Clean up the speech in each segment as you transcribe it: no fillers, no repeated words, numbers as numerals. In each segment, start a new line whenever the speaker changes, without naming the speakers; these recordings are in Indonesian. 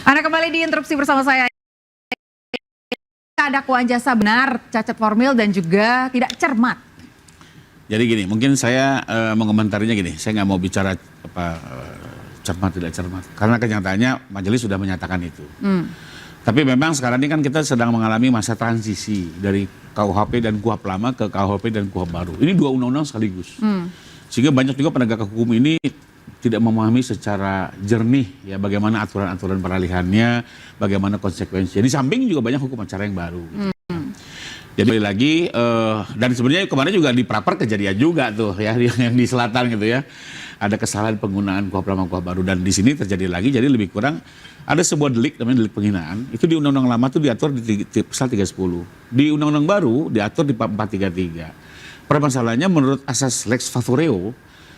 Anda kembali di interupsi bersama saya. Dakwaan jasa benar, cacat formil dan juga tidak cermat.
Jadi gini, mungkin saya mengomentarinya gini, saya nggak mau bicara cermat tidak cermat, karena kenyataannya majelis sudah menyatakan itu. Tapi memang sekarang ini kan kita sedang mengalami masa transisi dari KUHP dan KUHP lama ke KUHP dan KUHP baru. Ini dua undang-undang sekaligus, sehingga banyak juga penegak hukum ini tidak memahami secara jernih ya bagaimana aturan-aturan peralihannya, bagaimana konsekuensinya. Di samping juga banyak hukum acara yang baru. Gitu. Jadi lagi dan sebenarnya kemarin juga di Praper kejadian juga tuh ya yang di selatan gitu ya. Ada kesalahan penggunaan KUHP lama KUHP baru dan di sini terjadi lagi, jadi lebih kurang ada sebuah delik namanya delik penghinaan. Itu di undang-undang lama itu diatur di pasal 310. Di undang-undang baru diatur di 433. Permasalahannya menurut asas lex favoreo,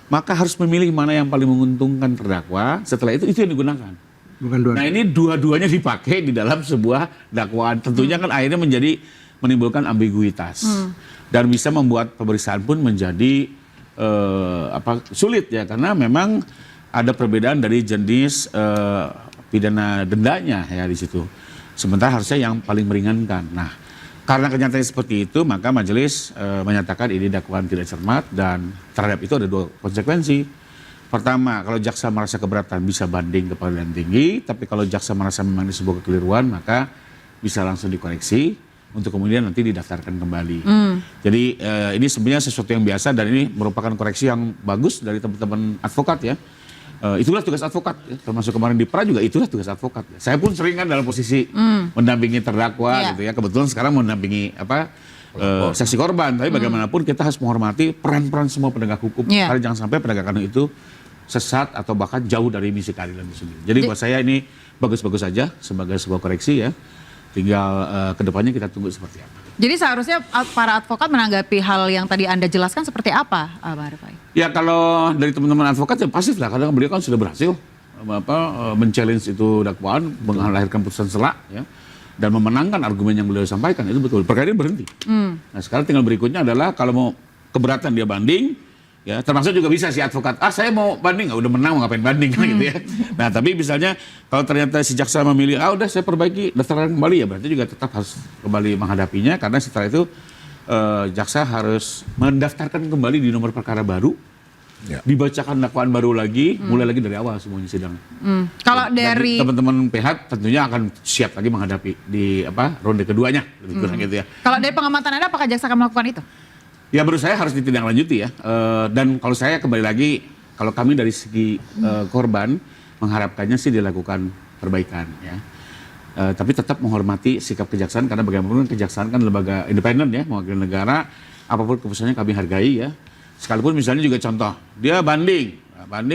maka harus memilih mana yang paling menguntungkan terdakwa. Setelah itu yang digunakan.
Bukan dua.
Nah ini dua-duanya dipakai di dalam sebuah dakwaan. Tentunya kan akhirnya menimbulkan ambiguitas dan bisa membuat pemeriksaan pun menjadi sulit ya, karena memang ada perbedaan dari jenis pidana dendanya ya di situ. Sementara harusnya yang paling meringankan. Nah, karena kenyataannya seperti itu, maka majelis menyatakan ini dakwaan tidak cermat dan terhadap itu ada dua konsekuensi. Pertama, kalau jaksa merasa keberatan bisa banding ke pengadilan tinggi, tapi kalau jaksa merasa memang ini sebuah kekeliruan, maka bisa langsung dikoreksi untuk kemudian nanti didaftarkan kembali. Jadi ini sebenarnya sesuatu yang biasa dan ini merupakan koreksi yang bagus dari teman-teman advokat ya. Itulah tugas advokat, ya. Termasuk kemarin di pra juga itulah tugas advokat. Ya. Saya pun sering kan dalam posisi mendampingi terdakwa gitu ya. Kebetulan sekarang mendampingi saksi korban, tapi bagaimanapun kita harus menghormati peran-peran semua penegak hukum. Karena jangan sampai penegakan itu sesat atau bahkan jauh dari misi keadilan itu sendiri. Jadi buat saya ini bagus-bagus saja sebagai sebuah koreksi ya. Tinggal kedepannya kita tunggu seperti apa.
Jadi seharusnya para advokat menanggapi hal yang tadi Anda jelaskan seperti apa, Bang Rifai? Ya
kalau dari teman-teman advokat ya pasif lah, karena beliau kan sudah berhasil men-challenge itu dakwaan, melahirkan putusan sela ya, dan memenangkan argumen yang beliau sampaikan, itu betul. Perkara ini berhenti. Nah sekarang tinggal berikutnya adalah kalau mau keberatan dia banding, ya termasuk juga bisa si advokat, saya mau banding, udah menang mau ngapain banding kan gitu ya. Nah tapi misalnya kalau ternyata si jaksa memilih, udah saya perbaiki daftarkan kembali, ya berarti juga tetap harus kembali menghadapinya, karena setelah itu jaksa harus mendaftarkan kembali di nomor perkara baru, dibacakan dakwaan baru lagi, mulai lagi dari awal semuanya sidang.
Kalau dari
teman-teman PH tentunya akan siap lagi menghadapi di ronde keduanya, lebih kurang gitu ya.
Kalau dari pengamatan Anda, apakah jaksa akan melakukan itu?
Ya menurut saya harus ditindaklanjuti ya, dan kalau saya kembali lagi, kalau kami dari segi korban mengharapkannya sih dilakukan perbaikan ya, tapi tetap menghormati sikap kejaksaan, karena bagaimanapun kejaksaan kan lembaga independen ya, mewakili negara, apapun keputusannya kami hargai ya, sekalipun misalnya juga contoh, dia banding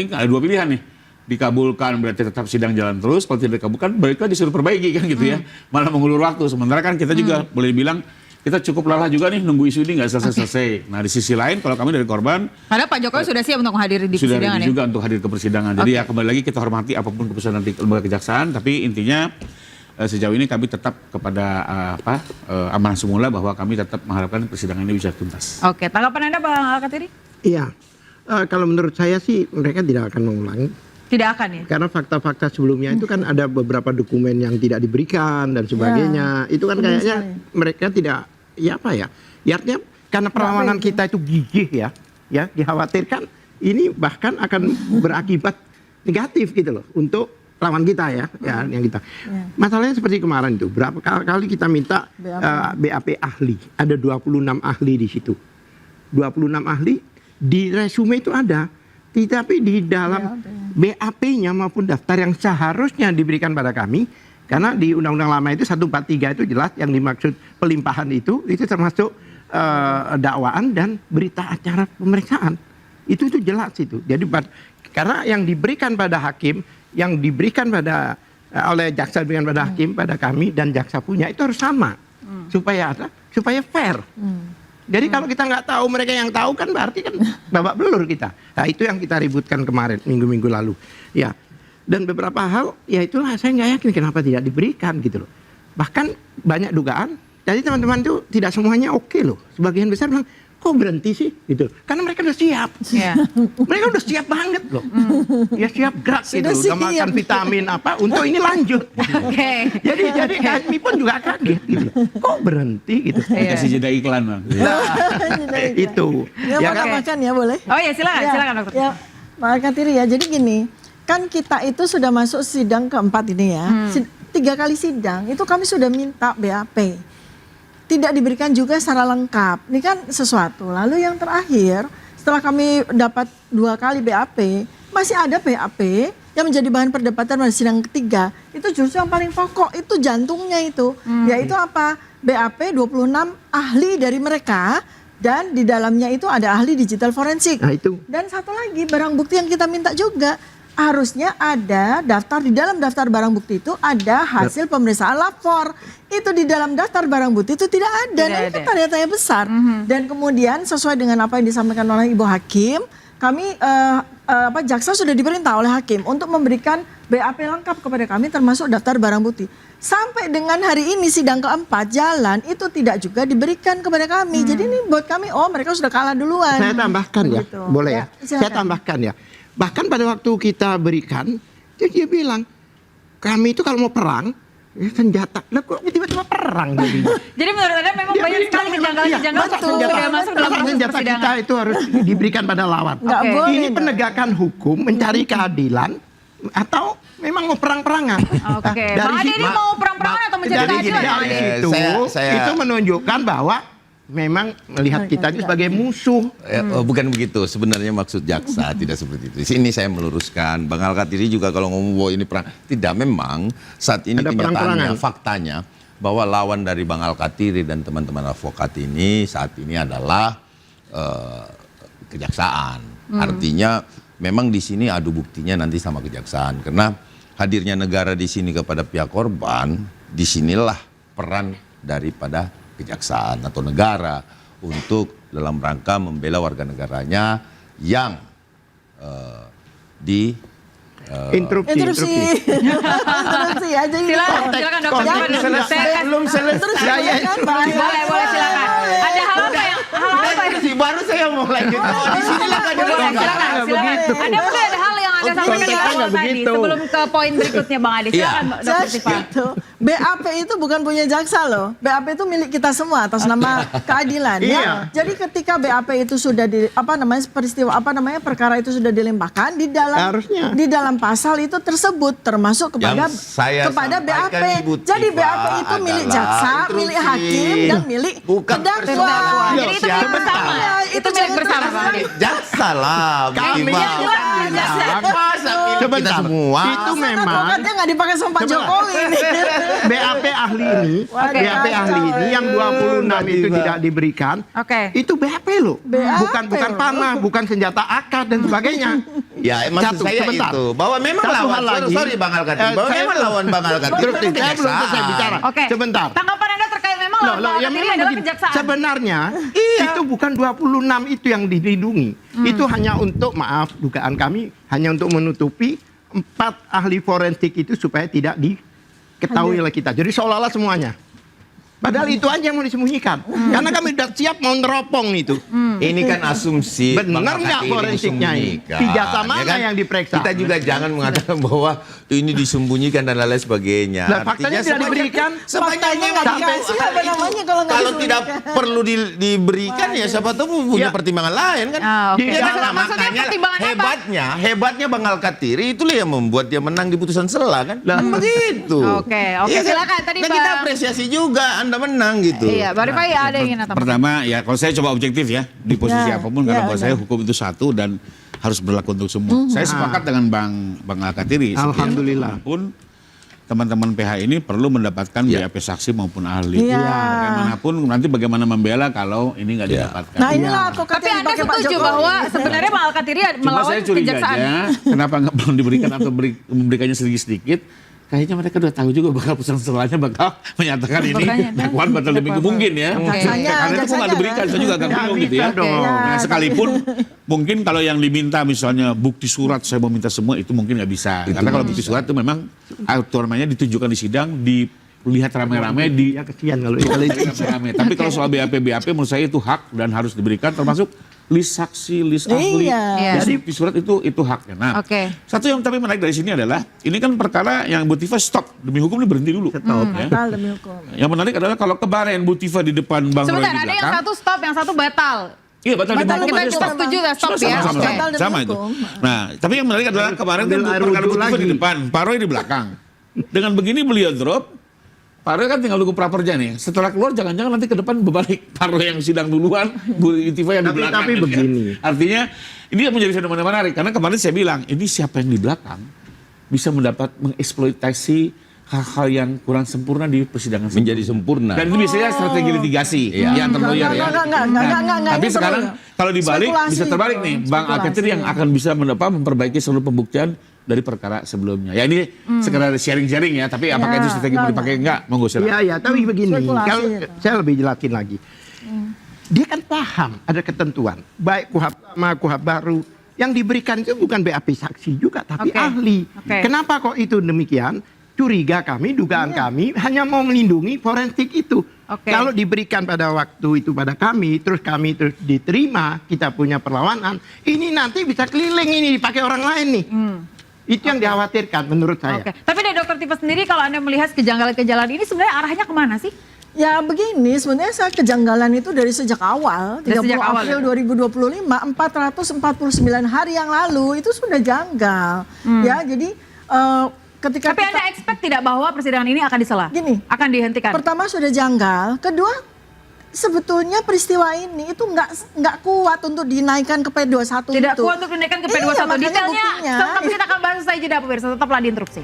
ada dua pilihan nih, dikabulkan berarti tetap sidang jalan terus, kalau tidak dikabulkan baiklah disuruh perbaiki kan gitu ya, malah mengulur waktu, sementara kan kita juga boleh bilang, kita cukup lelah juga nih nunggu isu ini nggak selesai-selesai. Nah di sisi lain kalau kami dari korban,
padahal Pak Jokowi sudah siap untuk menghadiri di persidangan.
Sudah juga untuk hadir ke persidangan. Jadi ya kembali lagi kita hormati apapun keputusan nanti lembaga kejaksaan. Tapi intinya sejauh ini kami tetap kepada amanah semula bahwa kami tetap mengharapkan persidangan ini bisa tuntas.
Oke, tanggapan Anda Bang Al-Kathiri?
Iya, kalau menurut saya sih mereka tidak akan mengulangi. Tidak akan ya? Karena fakta-fakta sebelumnya itu kan ada beberapa dokumen yang tidak diberikan dan sebagainya. Itu kan kayaknya mereka tidak, ya artinya karena perlawanan kita itu gigih ya dikhawatirkan ini bahkan akan berakibat negatif gitu loh untuk lawan kita ya yang kita. Masalahnya seperti kemarin itu, berapa kali kita minta BAP ahli, ada 26 ahli di situ. 26 ahli di resume itu ada, tetapi di dalam BAP-nya maupun daftar yang seharusnya diberikan pada kami, karena di Undang-Undang Lama itu 143 itu jelas yang dimaksud pelimpahan itu termasuk dakwaan dan berita acara pemeriksaan. Itu jelas itu. Jadi karena yang diberikan pada hakim, yang diberikan oleh jaksa diberikan pada hakim, pada kami dan jaksa punya itu harus sama supaya fair. Jadi kalau kita nggak tahu, mereka yang tahu kan berarti kan babak belur kita. Nah itu yang kita ributkan kemarin minggu-minggu lalu. Ya, dan beberapa hal ya itulah saya nggak yakin kenapa tidak diberikan gitu loh. Bahkan banyak dugaan. Jadi teman-teman itu tidak semuanya oke loh. Sebagian besar bilang kok berhenti sih gitu, karena mereka udah siap. Mereka udah siap banget loh. Ya siap gerak gitu, makan vitamin apa untuk ini lanjut. Jadi kami pun juga kaget gitu. Kok berhenti gitu.
Kasih jeda iklan, Bang.
Itu
ya kan, makan ya boleh.
Oh ya silakan dokter.
Ya Pak Katiri ya, jadi gini, kan kita itu sudah masuk sidang keempat ini ya. 3 kali sidang itu kami sudah minta BAP, tidak diberikan juga secara lengkap. Ini kan sesuatu. Lalu yang terakhir, setelah kami dapat 2 kali BAP, masih ada BAP yang menjadi bahan perdebatan pada sidang ketiga. Itu justru yang paling pokok, itu jantungnya itu. Yaitu apa? BAP 26 ahli dari mereka, dan di dalamnya itu ada ahli digital forensik.
Nah, itu.
Dan satu lagi, barang bukti yang kita minta juga. Harusnya ada daftar, di dalam daftar barang bukti itu ada hasil pemeriksaan lapor. Itu di dalam daftar barang bukti itu tidak ada. Nah, ini tanda-tanya besar. Dan kemudian sesuai dengan apa yang disampaikan oleh Ibu Hakim, kami jaksa sudah diperintah oleh hakim untuk memberikan BAP lengkap kepada kami termasuk daftar barang bukti. Sampai dengan hari ini sidang keempat jalan itu tidak juga diberikan kepada kami. Jadi ini buat kami, mereka sudah kalah duluan.
Saya tambahkan
begitu.
Ya, boleh ya? Saya tambahkan ya. Bahkan pada waktu kita berikan, dia bilang, kami itu kalau mau perang, ya senjata. Lah kok tiba-tiba perang jadi?
Jadi menurut Anda memang banyak sekali kejanggalan-kejanggalan sudah masuk dalam
senjata kita itu harus diberikan pada lawan. Ini penegakan hukum, mencari keadilan, atau memang mau perang-perangan.
Bang Ade ini mau perang-perangan atau mencari keadilan?
Dari situ, itu menunjukkan bahwa memang melihat kita itu sebagai musuh.
Bukan begitu sebenarnya maksud jaksa, tidak seperti itu. Di sini saya meluruskan, Bang Al-Katiri juga kalau ngomong bahwa ini perang, tidak, memang saat ini kenyataannya, faktanya bahwa lawan dari Bang Al-Katiri dan teman-teman advokat ini saat ini adalah kejaksaan. Artinya memang di sini adu buktinya nanti sama kejaksaan, karena hadirnya negara di sini kepada pihak korban, disinilah peran daripada kejaksaan atau negara untuk dalam rangka membela warga negaranya yang
interupsi aja.
Silakan dokter.
Belum selesai.
Boleh silakan. Ada hal apa yang
baru saya mau lanjut. Di sinilah
begitu. Ada mungkin ada hal yang Anda sampaikan di awal tadi sebelum ke poin berikutnya Bang Ade. Silakan Dokter Siva.
BAP itu bukan punya jaksa loh. BAP itu milik kita semua atas nama keadilan ya. Jadi ketika BAP itu sudah perkara itu sudah dilimpahkan di dalam pasal itu tersebut termasuk kepada BAP. Jadi BAP itu milik jaksa, milik hakim dan milik terdakwa.
Jadi itu milik bersama. Itu milik bersama Bang Ade.
Jaksa lah,
kita semua. Itu memang
advokatnya nggak dipakai sama Pak Jokowi ini.
BAP ahli ini, BAP ahli ini yang 26 itu tidak diberikan. Itu BAP loh. Bukan panah, bukan senjata AK dan sebagainya.
Ya, maksud saya itu bahwa memang lawan Bang Al-Katiri, bahwa memang lawan Bang Al-Katiri.
Saya belum selesai bicara. Sebentar.
Tanggapan Anda terkait memang lawan Bang Al-Katiri adalah kejaksaan.
Sebenarnya itu bukan 26 itu yang dilindungi. Itu hanya untuk, maaf, dugaan kami hanya untuk menutupi 4 ahli forensik itu supaya tidak diketahui oleh kita. Jadi seolah-olah semuanya. Padahal itu aja yang mau disembunyikan. Karena kami sudah siap mau neropong itu.
Ini kan asumsi.
Benar nggak forensiknya ini? Jasa mana yang diperiksa?
Kita juga jangan mengatakan bahwa ini disembunyikan dan lain sebagainya.
Nah, faktanya tidak diberikan.
Faktanya nggak dikasih apa namanya kalau nggak
kalau tidak perlu diberikan ya siapa tahu punya pertimbangan lain kan. Makanya hebatnya Bang Al-Katiri itulah yang membuat dia menang di putusan sela kan. Begitu.
Oke, silakan tadi
kita apresiasi juga Anda menang gitu.
Iya, Bang Rifai ada yang ingin tambahkan.
Pertama ya kalau saya coba objektif ya di posisi apapun karena buat saya hukum itu satu dan harus berlaku untuk semua. Saya sepakat dengan Bang Al-Katiri.
Alhamdulillah.
Pun teman-teman PH ini perlu mendapatkan BAP saksi maupun ahli. Bagaimanapun nanti bagaimana membela kalau ini nggak didapatkan.
Nah inilah advokat
tapi Anda setuju bahwa sebenarnya Bang Al-Katiri melawan kejaksaan.
Kenapa nggak belum diberikan atau memberikannya sedikit-sedikit? Kayaknya mereka udah tahu juga bakal putusan selanya bakal menyatakan ini dakwaan batal demi mungkin ya. Karena itu kok nggak diberikan, saya juga agak bingung gitu ya. Nah sekalipun mungkin kalau yang diminta misalnya bukti surat saya mau minta semua itu mungkin nggak bisa. Karena kalau bukti surat itu memang aturannya ditunjukkan di sidang lihat rame-rame di
Ya kesian kalau itu.
rame-rame. Tapi kalau soal BAP menurut saya itu hak dan harus diberikan, termasuk list saksi, list ahli.
Iya.
Jadi surat itu haknya. Nah, satu yang tapi menarik dari sini adalah ini kan perkara yang Bu Tifa stop demi hukum ini berhenti dulu.
Stop.
Ya.
Batal demi hukum.
Yang menarik adalah kalau kemarin Bu Tifa di depan Bang Roy di
Sebentar, ada
belakang.
yang satu stop, yang satu batal.
Iya batal demi hukum.
Kita
ada stop.
setuju dah stop ya.
Sama,
Oke.
sama itu. Nah, tapi yang menarik adalah kemarin kan
Ambil air
perkara Bu
wudhu
Tifa di
lagi.
depan, Pak Roy di belakang. Dengan begini beliau drop. Pak Roy kan tinggal nunggu praperja nih. Setelah keluar jangan-jangan nanti ke depan berbalik. Pak Roy yang sidang duluan, Bu Tifa yang di belakang.
Tapi begini.
Artinya ini menjadi fenomena menarik. Karena kemarin saya bilang, ini siapa yang di belakang bisa mendapat mengeksploitasi hal-hal yang kurang sempurna di persidangan.
Menjadi sempurna.
Dan itu biasanya strategi litigasi. Ya, antar lawyer ya.
Enggak,
Tapi
ini
sekarang
perlu.
kalau dibalik
Spekulasi
bisa terbalik
itu,
nih. Bang
spekulasi.
Alketiri yang akan bisa memperbaiki seluruh pembuktian dari perkara sebelumnya. Ya ini sekedar sharing-sharing ya, tapi apakah itu strategi mau dipakai enggak? Monggo silakan.
Iya, iya, tapi begini,
Spekulasi
kalau
itu.
saya lebih jelasin lagi. Dia kan paham ada ketentuan, baik kuhab lama, kuhab baru. Yang diberikan itu bukan BAP saksi juga, tapi
Oke.
ahli.
Oke.
Kenapa kok itu demikian? Curiga kami, dugaan kami hanya mau melindungi forensik itu.
Oke.
Kalau diberikan pada waktu itu pada kami terus diterima, kita punya perlawanan, ini nanti bisa keliling ini dipakai orang lain nih. Itu yang dikhawatirkan menurut saya.
Oke. Tapi dari Dokter Tifa sendiri kalau Anda melihat kejanggalan-kejanggalan ini sebenarnya arahnya kemana sih?
Ya begini, sebenarnya saya kejanggalan itu dari sejak awal,
Dari
30
sejak awal,
April 2025, 449 hari yang lalu itu sudah janggal. Ya, jadi ketika
Tapi Anda expect tidak bahwa persidangan ini akan disela?
Gini,
Akan dihentikan?
pertama sudah janggal, kedua sebetulnya peristiwa ini itu nggak kuat untuk dinaikkan ke P21
Tidak
itu.
kuat untuk dinaikkan ke P21.
Iya, makanya
Detailnya,
buktinya.
tapi kita akan bahas usai jeda pemirsa. Tetaplah di Interupsi.